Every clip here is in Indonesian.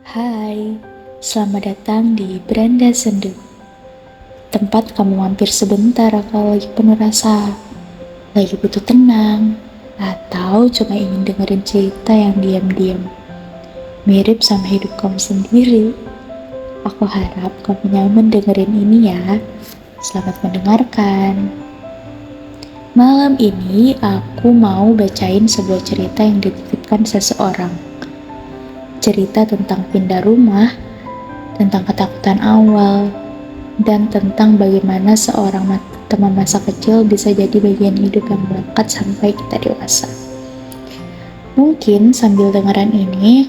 Hai, selamat datang di Beranda Sendu. Tempat kamu mampir sebentar kalau lagi penuh rasa, lagi butuh tenang, atau cuma ingin dengerin cerita yang diam-diam. Mirip sama hidup kamu sendiri. Aku harap kamu nyaman dengerin ini ya. Selamat mendengarkan. Malam ini aku mau bacain sebuah cerita yang dititipkan seseorang. Cerita tentang pindah rumah, tentang ketakutan awal, dan tentang bagaimana seorang teman masa kecil bisa jadi bagian hidup yang melekat sampai kita dewasa. Mungkin sambil dengeran ini,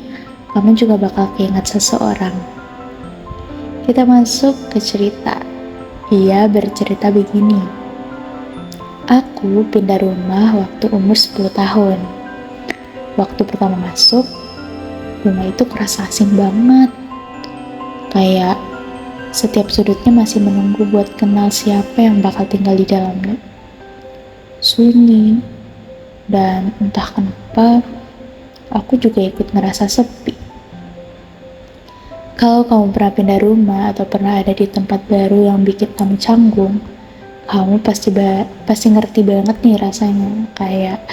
kamu juga bakal keinget seseorang. Kita masuk ke cerita. Ia bercerita begini. Aku pindah rumah waktu umur 10 tahun. Waktu pertama masuk, rumah itu kerasa asing banget. Kayak setiap sudutnya masih menunggu buat kenal siapa yang bakal tinggal di dalamnya. Sunyi, dan entah kenapa, aku juga ikut ngerasa sepi. Kalau kamu pernah pindah rumah atau pernah ada di tempat baru yang bikin kamu canggung, kamu pasti ngerti banget nih rasanya, kayak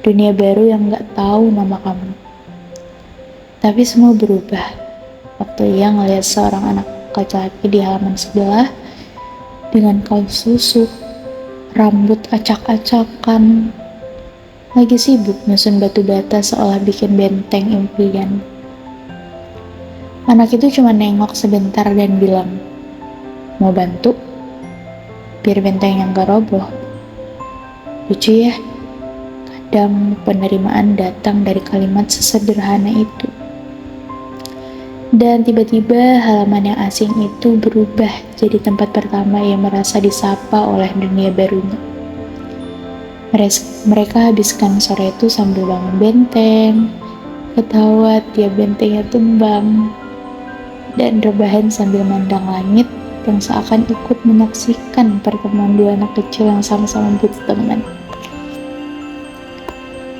dunia baru yang gak tahu nama kamu. Tapi semua berubah waktu ia ngeliat seorang anak laki-laki di halaman sebelah dengan kaos susuk, rambut acak-acakan, lagi sibuk nyusun batu bata seolah bikin benteng impian. Anak itu cuma nengok sebentar dan bilang, "Mau bantu? Biar benteng yang gak roboh." Lucu ya, kadang penerimaan datang dari kalimat sesederhana itu. Dan tiba-tiba halaman yang asing itu berubah jadi tempat pertama yang merasa disapa oleh dunia barunya. Mereka habiskan sore itu sambil bangun benteng, ketawa tiap bentengnya tumbang, dan rebahan sambil mandang langit yang seakan ikut menyaksikan pertemuan dua anak kecil yang sama-sama butuh teman.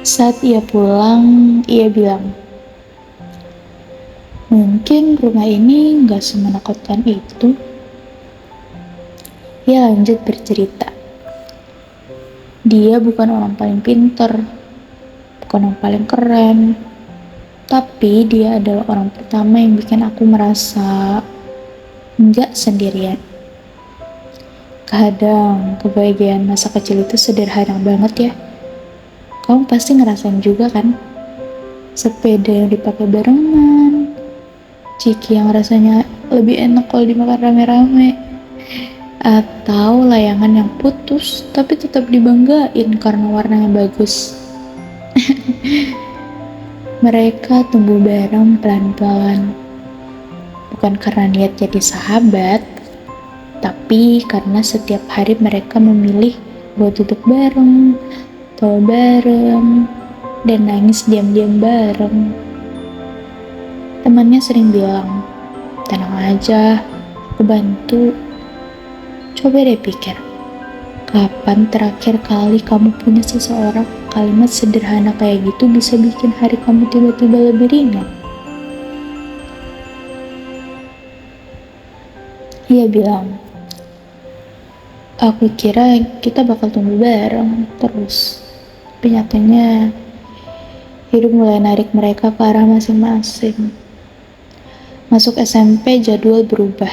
Saat ia pulang, ia bilang, "Mungkin rumah ini gak semenakutkan itu." Ia lanjut bercerita. Dia bukan orang paling pinter, bukan orang paling keren, tapi dia adalah orang pertama yang bikin aku merasa gak sendirian. Kadang kebahagiaan masa kecil itu sederhana banget ya. Kamu pasti ngerasain juga kan? Sepeda yang dipakai barengan, ciki yang rasanya lebih enak kalau dimakan rame-rame, atau layangan yang putus tapi tetap dibanggain karena warnanya bagus. Mereka tumbuh bareng pelan-pelan, bukan karena niat jadi sahabat, tapi karena setiap hari mereka memilih buat duduk bareng, tawa bareng, dan nangis diam-diam bareng. Temannya sering bilang, "Tenang aja, aku bantu." Coba deh pikir, kapan terakhir kali kamu punya seseorang, kalimat sederhana kayak gitu bisa bikin hari kamu tiba-tiba lebih ringan? Ia bilang, "Aku kira kita bakal tumbuh bareng terus." Tapi nyatanya, hidup mulai narik mereka ke arah masing-masing. Masuk SMP, jadwal berubah.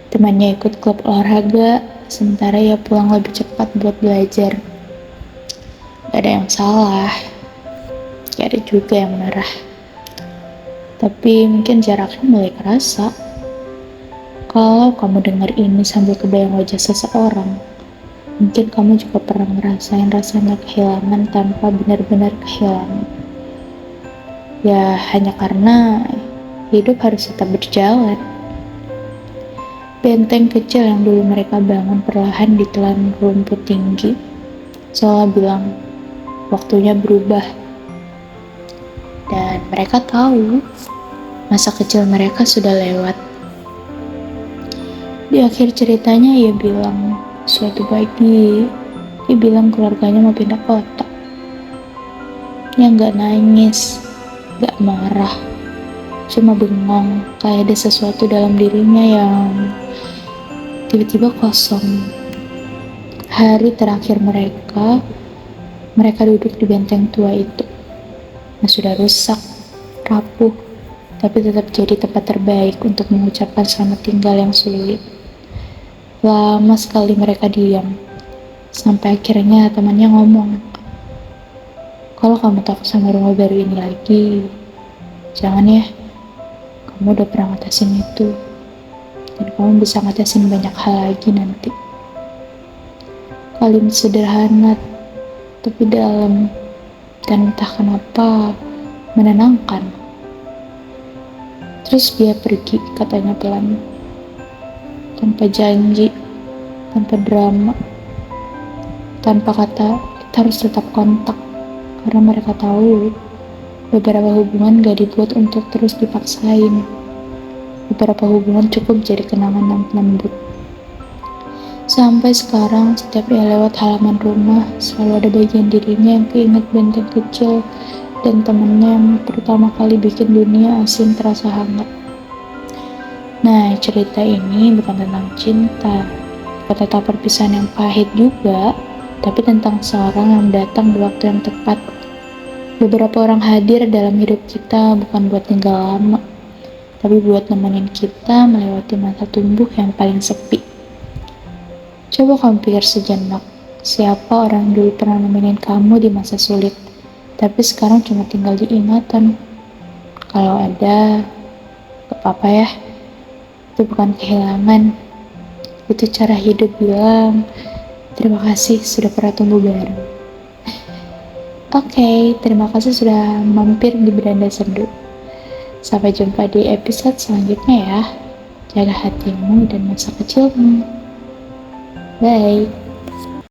Temannya ikut klub olahraga, sementara ia pulang lebih cepat buat belajar. Gak ada yang salah, gak ada juga yang marah. Tapi mungkin jaraknya mulai kerasa. Kalau kamu dengar ini sambil kebayang wajah seseorang, mungkin kamu juga pernah ngerasain rasanya kehilangan tanpa benar-benar kehilangan. Ya, hanya karena hidup harus tetap berjalan. Benteng kecil yang dulu mereka bangun perlahan ditelan rumput tinggi, seolah bilang, waktunya berubah. Dan mereka tahu, masa kecil mereka sudah lewat. Di akhir ceritanya ia bilang, suatu pagi, dia bilang keluarganya mau pindah kota. Yang gak nangis, gak marah, cuma bengong, kayak ada sesuatu dalam dirinya yang tiba-tiba kosong. Hari terakhir mereka duduk di benteng tua itu, yang sudah rusak, rapuh, tapi tetap jadi tempat terbaik untuk mengucapkan selamat tinggal yang sulit. Lama sekali mereka diam, sampai akhirnya temannya ngomong, "Kalau kamu takut sama rumah baru ini lagi, jangan ya, kamu udah pernah ngatasin itu, dan kamu bisa ngatasin banyak hal lagi nanti." Kalimat sederhana, tapi dalam, dan entah kenapa menenangkan. Terus dia pergi, katanya pelan, tanpa janji, tanpa drama, tanpa kata kita harus tetap kontak, karena mereka tahu beberapa hubungan gak dibuat untuk terus dipaksain. Beberapa hubungan cukup jadi kenangan yang lembut. Sampai sekarang, setiap ia lewat halaman rumah, selalu ada bagian dirinya yang keinget benteng kecil dan temennya yang pertama kali bikin dunia asing terasa hangat. Nah, cerita ini bukan tentang cinta, bukan tentang perpisahan yang pahit juga, tapi tentang seorang yang datang di waktu yang tepat. Beberapa orang hadir dalam hidup kita bukan buat tinggal lama, tapi buat nemenin kita melewati masa tumbuh yang paling sepi. Coba kamu pikir sejenak, siapa orang yang dulu pernah nemenin kamu di masa sulit, tapi sekarang cuma tinggal di ingatan. Kalau ada, gak apa-apa ya, itu bukan kehilangan, itu cara hidup bilang, terima kasih sudah pernah tumbuh baru. Oke, terima kasih sudah mampir di Beranda Sendu. Sampai jumpa di episode selanjutnya ya. Jaga hatimu dan masa kecilmu. Bye.